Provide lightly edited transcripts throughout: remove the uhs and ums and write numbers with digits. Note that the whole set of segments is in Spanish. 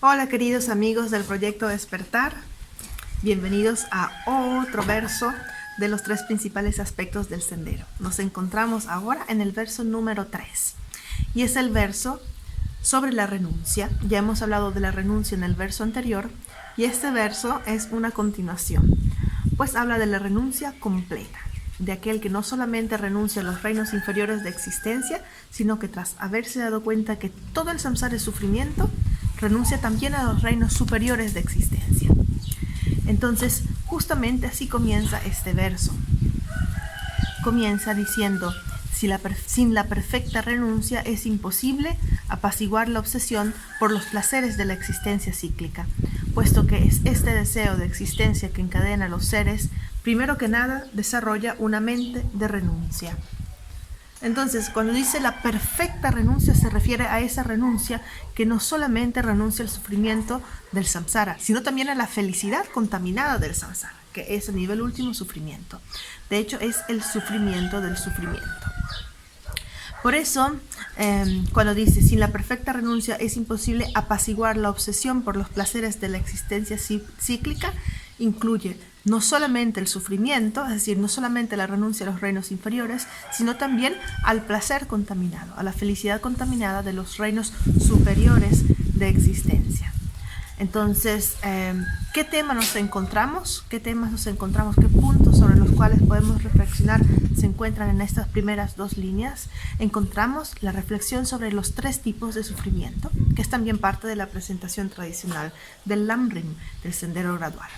Hola queridos amigos del proyecto Despertar, bienvenidos a otro verso de los tres principales aspectos del sendero. Nos encontramos ahora en el verso número 3 y es el verso sobre la renuncia. Ya hemos hablado de la renuncia en el verso anterior y este verso es una continuación, pues habla de la renuncia completa, de aquel que no solamente renuncia a los reinos inferiores de existencia, sino que tras haberse dado cuenta que todo el samsara es sufrimiento, renuncia también a los reinos superiores de existencia. Entonces, justamente así comienza este verso. Comienza diciendo: sin la perfecta renuncia es imposible apaciguar la obsesión por los placeres de la existencia cíclica, puesto que es este deseo de existencia que encadena a los seres, primero que nada, desarrolla una mente de renuncia. Entonces, cuando dice la perfecta renuncia, se refiere a esa renuncia que no solamente renuncia al sufrimiento del samsara, sino también a la felicidad contaminada del samsara, que es el nivel último sufrimiento. De hecho, es el sufrimiento del sufrimiento. Por eso, cuando dice, sin la perfecta renuncia es imposible apaciguar la obsesión por los placeres de la existencia cíclica, incluye no solamente el sufrimiento, es decir, no solamente la renuncia a los reinos inferiores, sino también al placer contaminado, a la felicidad contaminada de los reinos superiores de existencia. Entonces, ¿qué temas nos encontramos? ¿Qué puntos sobre los cuales podemos reflexionar se encuentran en estas primeras dos líneas? Encontramos la reflexión sobre los tres tipos de sufrimiento, que es también parte de la presentación tradicional del Lamrim, del Sendero Gradual.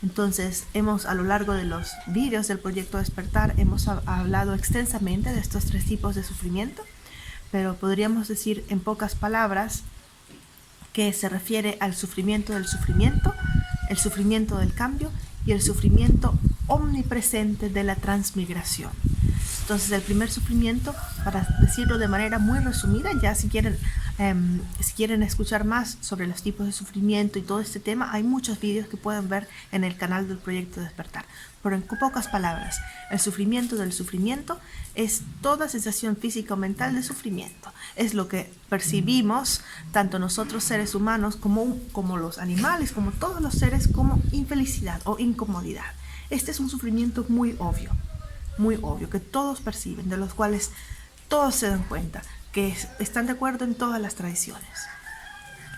Entonces, a lo largo de los vídeos del proyecto Despertar, hemos hablado extensamente de estos tres tipos de sufrimiento, pero podríamos decir en pocas palabras que se refiere al sufrimiento del sufrimiento, el sufrimiento del cambio y el sufrimiento omnipresente de la transmigración. Entonces, el primer sufrimiento, para decirlo de manera muy resumida, ya si quieren escuchar más sobre los tipos de sufrimiento y todo este tema, hay muchos vídeos que pueden ver en el canal del Proyecto Despertar. Pero en pocas palabras, el sufrimiento del sufrimiento es toda sensación física o mental de sufrimiento. Es lo que percibimos, tanto nosotros seres humanos como los animales, como todos los seres, como infelicidad o incomodidad. Este es un sufrimiento muy obvio, que todos perciben, de los cuales todos se dan cuenta, que están de acuerdo en todas las tradiciones.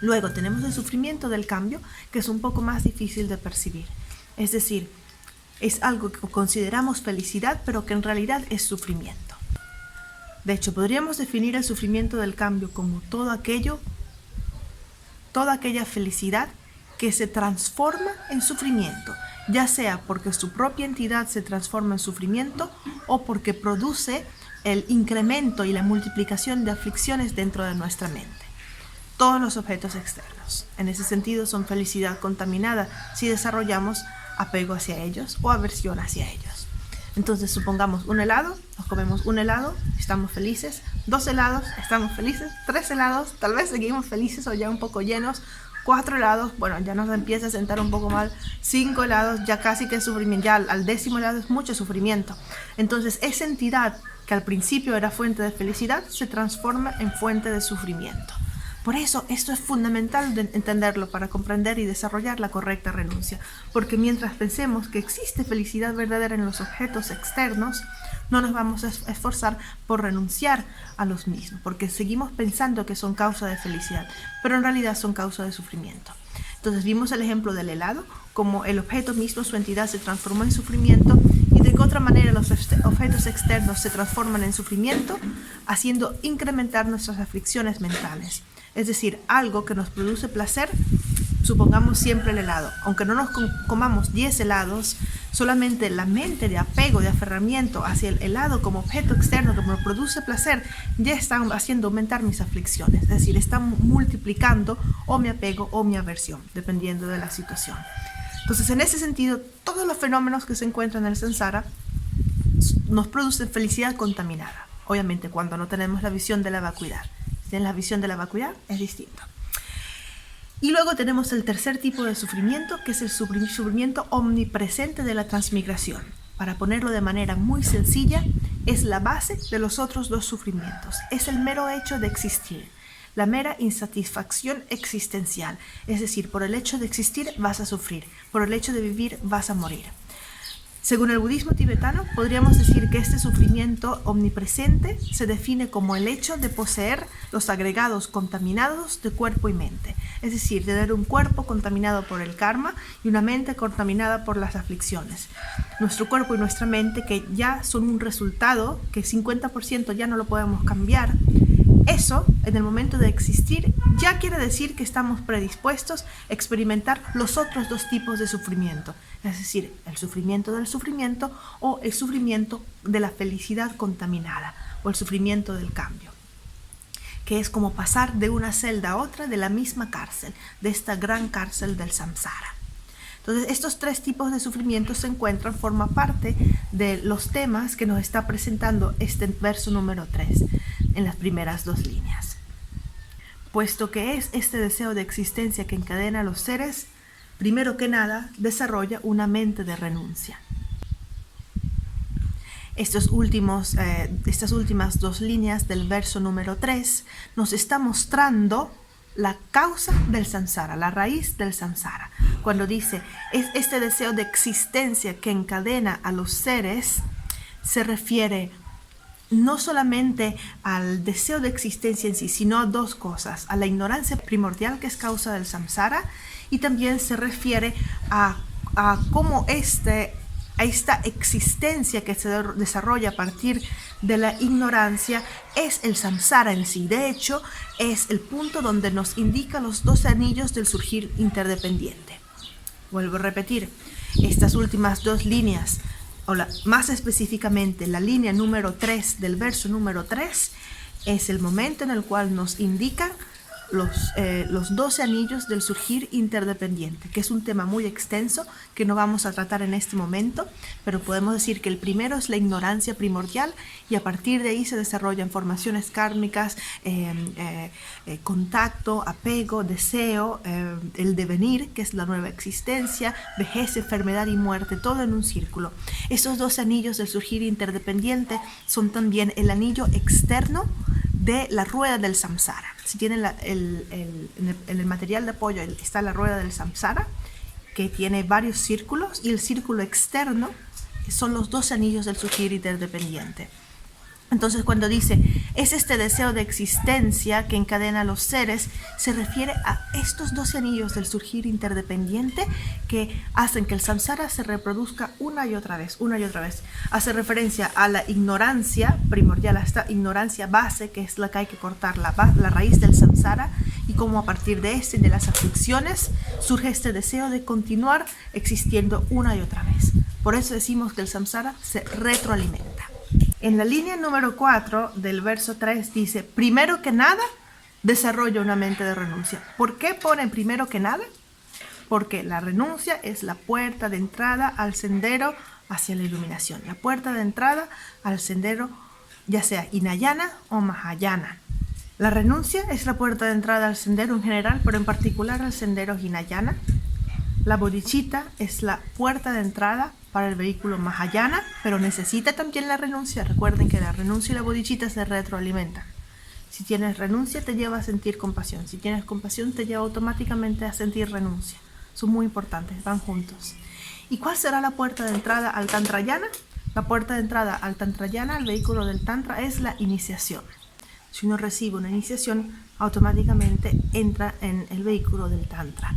Luego tenemos el sufrimiento del cambio, que es un poco más difícil de percibir. Es decir, es algo que consideramos felicidad, pero que en realidad es sufrimiento. De hecho, podríamos definir el sufrimiento del cambio como toda aquella felicidad que se transforma en sufrimiento, ya sea porque su propia entidad se transforma en sufrimiento o porque produce el incremento y la multiplicación de aflicciones dentro de nuestra mente. Todos los objetos externos, en ese sentido, son felicidad contaminada si desarrollamos apego hacia ellos o aversión hacia ellos. Entonces, supongamos un helado, nos comemos un helado, estamos felices, 2 helados, estamos felices, 3 helados, tal vez seguimos felices o ya un poco llenos, 4 helados, bueno, ya nos empieza a sentar un poco mal, 5 helados, ya casi que es sufrimiento, ya al 10º helado es mucho sufrimiento. Entonces, esa entidad que al principio era fuente de felicidad se transforma en fuente de sufrimiento. Por eso, esto es fundamental de entenderlo para comprender y desarrollar la correcta renuncia, porque mientras pensemos que existe felicidad verdadera en los objetos externos, no nos vamos a esforzar por renunciar a los mismos, porque seguimos pensando que son causa de felicidad, pero en realidad son causa de sufrimiento. Entonces, vimos el ejemplo del helado, como el objeto mismo, su entidad, se transformó en sufrimiento, y de qué otra manera los objetos externos se transforman en sufrimiento, haciendo incrementar nuestras aflicciones mentales. Es decir, algo que nos produce placer, supongamos siempre el helado. Aunque no nos comamos 10 helados, solamente la mente de apego, de aferramiento hacia el helado como objeto externo que me produce placer, ya está haciendo aumentar mis aflicciones. Es decir, está multiplicando o mi apego o mi aversión, dependiendo de la situación. Entonces, en ese sentido, todos los fenómenos que se encuentran en el samsara nos producen felicidad contaminada. Obviamente, cuando no tenemos la visión de la vacuidad. En la visión de la vacuidad es distinto. Y luego tenemos el tercer tipo de sufrimiento, que es el sufrimiento omnipresente de la transmigración. Para ponerlo de manera muy sencilla, es la base de los otros dos sufrimientos. Es el mero hecho de existir. la mera insatisfacción existencial. Es decir, por el hecho de existir vas a sufrir, por el hecho de vivir vas a morir. Según el budismo tibetano, podríamos decir que este sufrimiento omnipresente se define como el hecho de poseer los agregados contaminados de cuerpo y mente. Es decir, tener un cuerpo contaminado por el karma y una mente contaminada por las aflicciones. Nuestro cuerpo y nuestra mente, que ya son un resultado, que 50% ya no lo podemos cambiar, eso, en el momento de existir, ya quiere decir que estamos predispuestos a experimentar los otros dos tipos de sufrimiento. Es decir, el sufrimiento del sufrimiento o el sufrimiento de la felicidad contaminada o el sufrimiento del cambio, que es como pasar de una celda a otra de la misma cárcel, de esta gran cárcel del samsara. Entonces, estos tres tipos de sufrimiento se encuentran, forman parte de los temas que nos está presentando este verso número 3 en las primeras dos líneas. Puesto que es este deseo de existencia que encadena a los seres, primero que nada, desarrolla una mente de renuncia. Estas últimas dos líneas del verso número 3 nos está mostrando la causa del samsara, la raíz del samsara. Cuando dice, es este deseo de existencia que encadena a los seres, se refiere no solamente al deseo de existencia en sí, sino a dos cosas: a la ignorancia primordial, que es causa del samsara, y también se refiere a cómo esta existencia que se desarrolla a partir de la ignorancia es el samsara en sí. De hecho, es el punto donde nos indica los 12 anillos del surgir interdependiente. Vuelvo a repetir, estas últimas dos líneas, más específicamente la línea número 3 del verso número 3, es el momento en el cual nos indican los 12 anillos del surgir interdependiente, que es un tema muy extenso que no vamos a tratar en este momento, pero podemos decir que el primero es la ignorancia primordial, y a partir de ahí se desarrollan formaciones kármicas, contacto, apego, deseo, el devenir, que es la nueva existencia, vejez, enfermedad y muerte, todo en un círculo. Estos 12 anillos del surgir interdependiente son también el anillo externo de la rueda del samsara. Si tienen en el material de apoyo está la rueda del samsara, que tiene varios círculos, y el círculo externo son los 12 anillos del surgir interdependiente. Entonces, cuando dice, es este deseo de existencia que encadena a los seres, se refiere a estos 12 anillos del surgir interdependiente que hacen que el samsara se reproduzca una y otra vez. Hace referencia a la ignorancia primordial, a esta ignorancia base, que es la que hay que cortar, la raíz del samsara, y cómo a partir de de las aflicciones, surge este deseo de continuar existiendo una y otra vez. Por eso decimos que el samsara se retroalimenta. En la línea número 4 del verso 3 dice, primero que nada, desarrolla una mente de renuncia. ¿Por qué pone primero que nada? Porque la renuncia es la puerta de entrada al sendero hacia la iluminación. La puerta de entrada al sendero, ya sea Hinayana o Mahayana. La renuncia es la puerta de entrada al sendero en general, pero en particular al sendero Hinayana. La bodhicitta es la puerta de entrada para el vehículo Mahayana, pero necesita también la renuncia. Recuerden que la renuncia y la bodhicitta se retroalimentan. Si tienes renuncia, te lleva a sentir compasión. Si tienes compasión, te lleva automáticamente a sentir renuncia. Son muy importantes, van juntos. ¿Y cuál será la puerta de entrada al Tantrayana? La puerta de entrada al Tantrayana, al vehículo del Tantra, es la iniciación. Si uno recibe una iniciación, automáticamente entra en el vehículo del Tantra.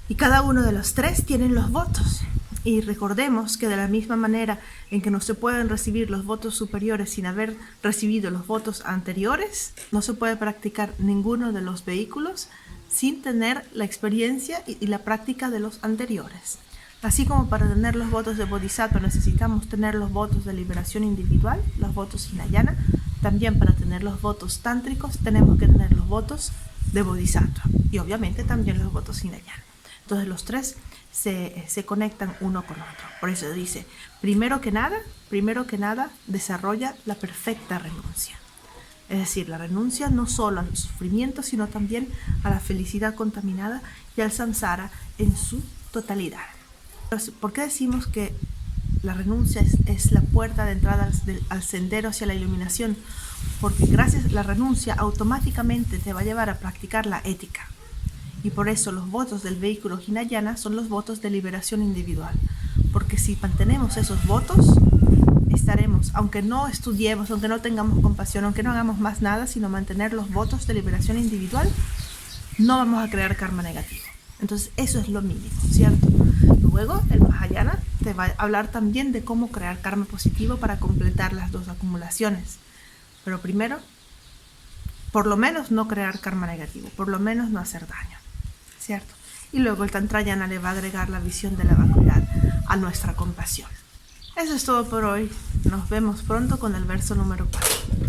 Y cada uno de los tres tienen los votos. Y recordemos que de la misma manera en que no se pueden recibir los votos superiores sin haber recibido los votos anteriores, no se puede practicar ninguno de los vehículos sin tener la experiencia y la práctica de los anteriores. Así como para tener los votos de Bodhisattva necesitamos tener los votos de liberación individual, los votos Hinayana, también para tener los votos tántricos tenemos que tener los votos de Bodhisattva y obviamente también los votos Hinayana. Entonces los tres se conectan uno con otro. Por eso dice, primero que nada, desarrolla la perfecta renuncia. Es decir, la renuncia no solo al sufrimiento, sino también a la felicidad contaminada y al samsara en su totalidad. ¿Por qué decimos que La renuncia es la puerta de entrada al sendero hacia la iluminación, porque gracias a la renuncia automáticamente te va a llevar a practicar la ética. Y por eso los votos del vehículo Hinayana son los votos de liberación individual. Porque si mantenemos esos votos, estaremos, aunque no estudiemos, aunque no tengamos compasión, aunque no hagamos más nada, sino mantener los votos de liberación individual, no vamos a crear karma negativo. Entonces eso es lo mínimo, ¿cierto? Luego el Mahayana te va a hablar también de cómo crear karma positivo para completar las dos acumulaciones. Pero primero, por lo menos no crear karma negativo, por lo menos no hacer daño, ¿cierto? Y luego el Tantrayana le va a agregar la visión de la vacuidad a nuestra compasión. Eso es todo por hoy. Nos vemos pronto con el verso número 4.